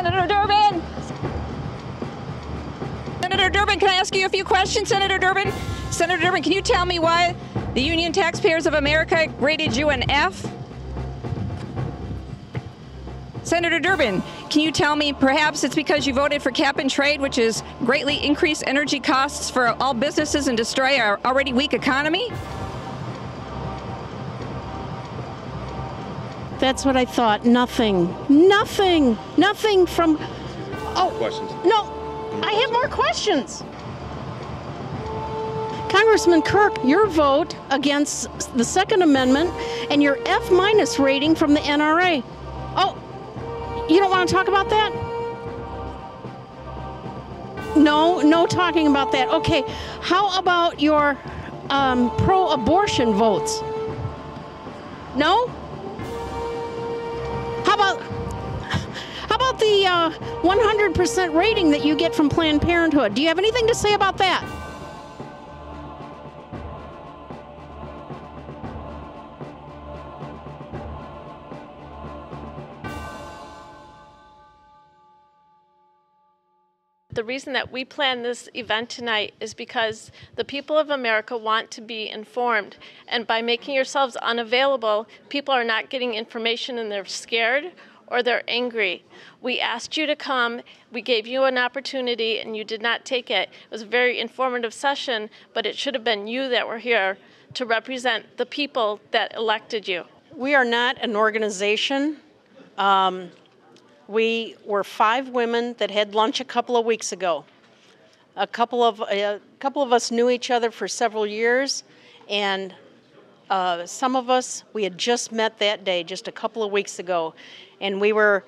Senator Durbin! Senator Durbin, can I ask you a few questions, Senator Durbin? Senator Durbin, can you tell me why the Union Taxpayers of America rated you an F? Senator Durbin, can you tell me perhaps it's because you voted for cap and trade, which is greatly increase energy costs for all businesses and destroy our already weak economy? That's what I thought. Nothing from... Oh, questions. No, I have more questions. Congressman Kirk, your vote against the Second Amendment and your F- rating from the NRA. Oh, you don't want to talk about that? No talking about that. Okay, how about your pro-abortion votes? No? How about the 100% rating that you get from Planned Parenthood? Do you have anything to say about that? The reason that we planned this event tonight is because the people of America want to be informed. And by making yourselves unavailable, people are not getting information and they're scared or they're angry. We asked you to come. We gave you an opportunity and you did not take it. It was a very informative session, but it should have been you that were here to represent the people that elected you. We are not an organization. We were 5 women that had lunch a couple of weeks ago. A couple of us knew each other for several years, and some of us, we had just met that day, just a couple of weeks ago, and we were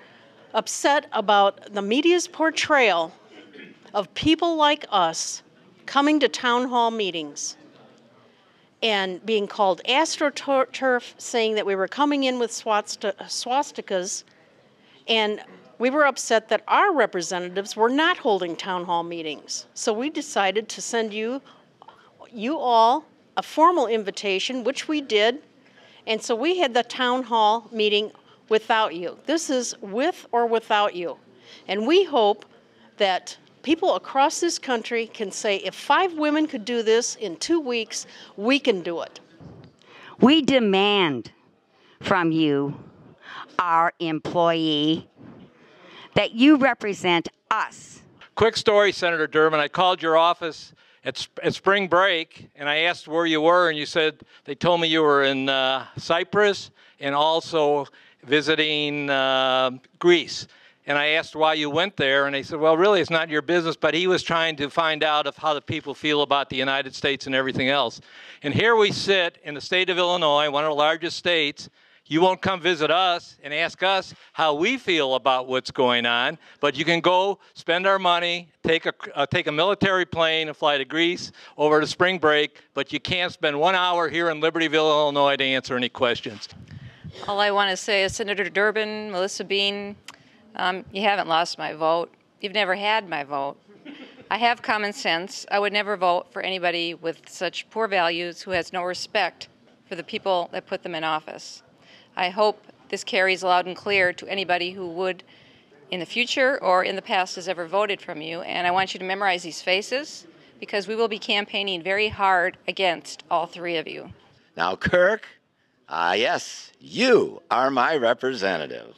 upset about the media's portrayal of people like us coming to town hall meetings and being called astroturf, saying that we were coming in with swastikas. And we were upset that our representatives were not holding town hall meetings. So we decided to send you all a formal invitation, which we did. And so we had the town hall meeting without you. This is with or without you. And we hope that people across this country can say, if 5 women could do this in 2 weeks, we can do it. We demand from you, our employee, that you represent us. Quick story, Senator Durbin. I called your office at spring break, and I asked where you were, and you said they told me you were in Cyprus and also visiting Greece. And I asked why you went there, and they said, well, really, it's not your business, but he was trying to find out of how the people feel about the United States and everything else. And here we sit in the state of Illinois, one of the largest states. You won't come visit us and ask us how we feel about what's going on, but you can go spend our money, take a military plane and fly to Greece over to spring break, but you can't spend 1 hour here in Libertyville, Illinois to answer any questions. All I want to say is, Senator Durbin, Melissa Bean, you haven't lost my vote. You've never had my vote. I have common sense. I would never vote for anybody with such poor values who has no respect for the people that put them in office. I hope this carries loud and clear to anybody who would, in the future or in the past, has ever voted from you. And I want you to memorize these faces, because we will be campaigning very hard against all 3 of you. Now, Kirk, yes, you are my representative.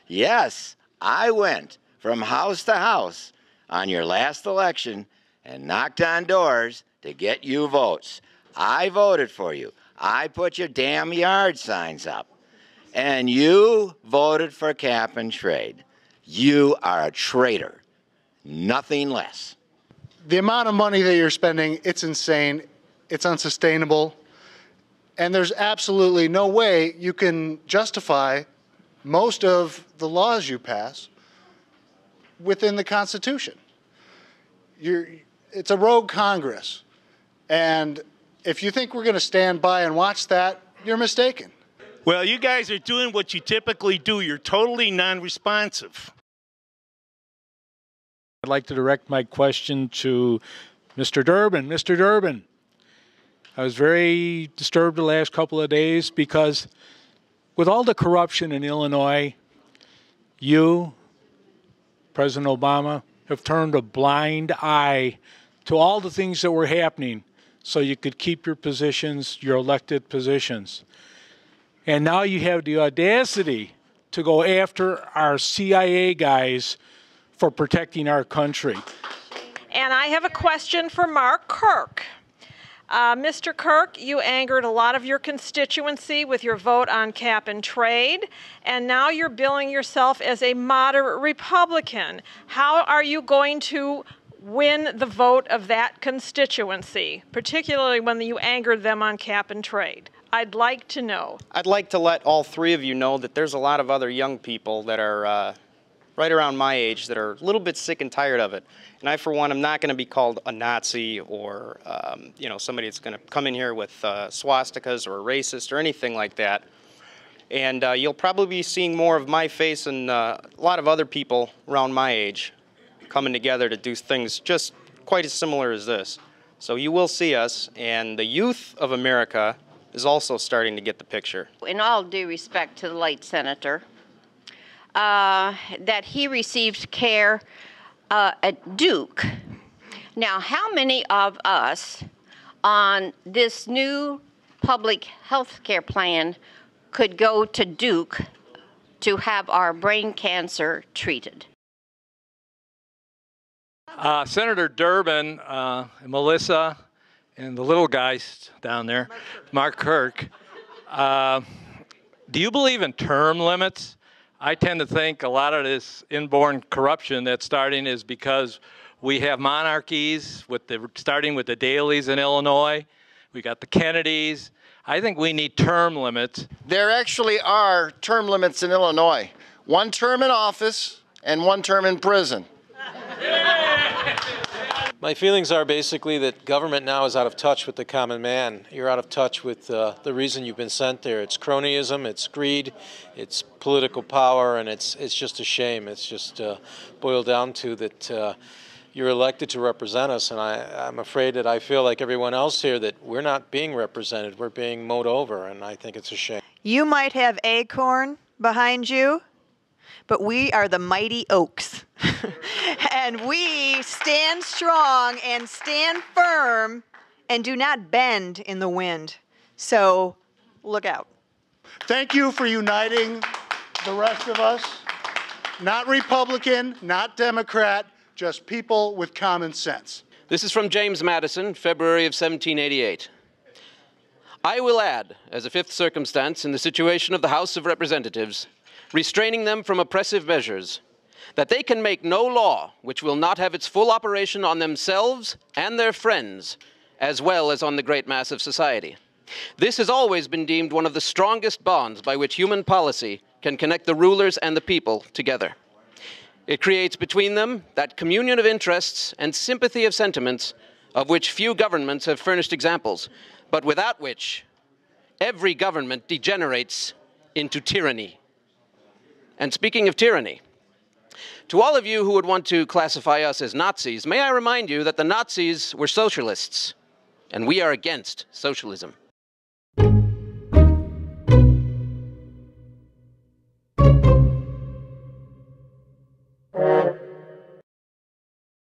Yes, I went from house to house on your last election and knocked on doors to get you votes. I voted for you. I put your damn yard signs up. And you voted for cap and trade. You are a traitor, nothing less. The amount of money that you're spending, it's insane, it's unsustainable, and there's absolutely no way you can justify most of the laws you pass within the Constitution. It's a rogue Congress, and if you think we're going to stand by and watch that, you're mistaken. Well, you guys are doing what you typically do. You're totally non-responsive. I'd like to direct my question to Mr. Durbin. Mr. Durbin, I was very disturbed the last couple of days because with all the corruption in Illinois, you President Obama, have turned a blind eye to all the things that were happening so you could keep your positions, your elected positions. And now you have the audacity to go after our CIA guys for protecting our country. And I have a question for Mark Kirk. Mr. Kirk, you angered a lot of your constituency with your vote on cap and trade, and now you're billing yourself as a moderate Republican. How are you going to win the vote of that constituency, particularly when you angered them on cap and trade? I'd like to know. I'd like to let all three of you know that there's a lot of other young people that are right around my age that are a little bit sick and tired of it. And I, for one, am not going to be called a Nazi or, you know, somebody that's going to come in here with swastikas or a racist or anything like that. And you'll probably be seeing more of my face and a lot of other people around my age coming together to do things just quite as similar as this. So you will see us, and the youth of America is also starting to get the picture. In all due respect to the late senator, that he received care at Duke. Now, how many of us on this new public health care plan could go to Duke to have our brain cancer treated? Senator Durbin, Melissa, and the little guys down there, Mark Kirk, do you believe in term limits? I tend to think a lot of this inborn corruption that's starting is because we have monarchies, starting with the Daleys in Illinois. We got the Kennedys. I think we need term limits. There actually are term limits in Illinois. 1 term in office and 1 term in prison. My feelings are basically that government now is out of touch with the common man. You're out of touch with the reason you've been sent there. It's cronyism, it's greed, it's political power, and it's just a shame. It's just boiled down to that you're elected to represent us, and I'm afraid that I feel like everyone else here that we're not being represented. We're being mowed over, and I think it's a shame. You might have acorn behind you, but we are the mighty oaks. And we stand strong and stand firm and do not bend in the wind. So look out. Thank you for uniting the rest of us. Not Republican, not Democrat, just people with common sense. This is from James Madison, February of 1788. I will add, as a fifth circumstance in the situation of the House of Representatives, restraining them from oppressive measures, that they can make no law which will not have its full operation on themselves and their friends, as well as on the great mass of society. This has always been deemed one of the strongest bonds by which human policy can connect the rulers and the people together. It creates between them that communion of interests and sympathy of sentiments of which few governments have furnished examples, but without which every government degenerates into tyranny. And speaking of tyranny, to all of you who would want to classify us as Nazis, may I remind you that the Nazis were socialists, and we are against socialism.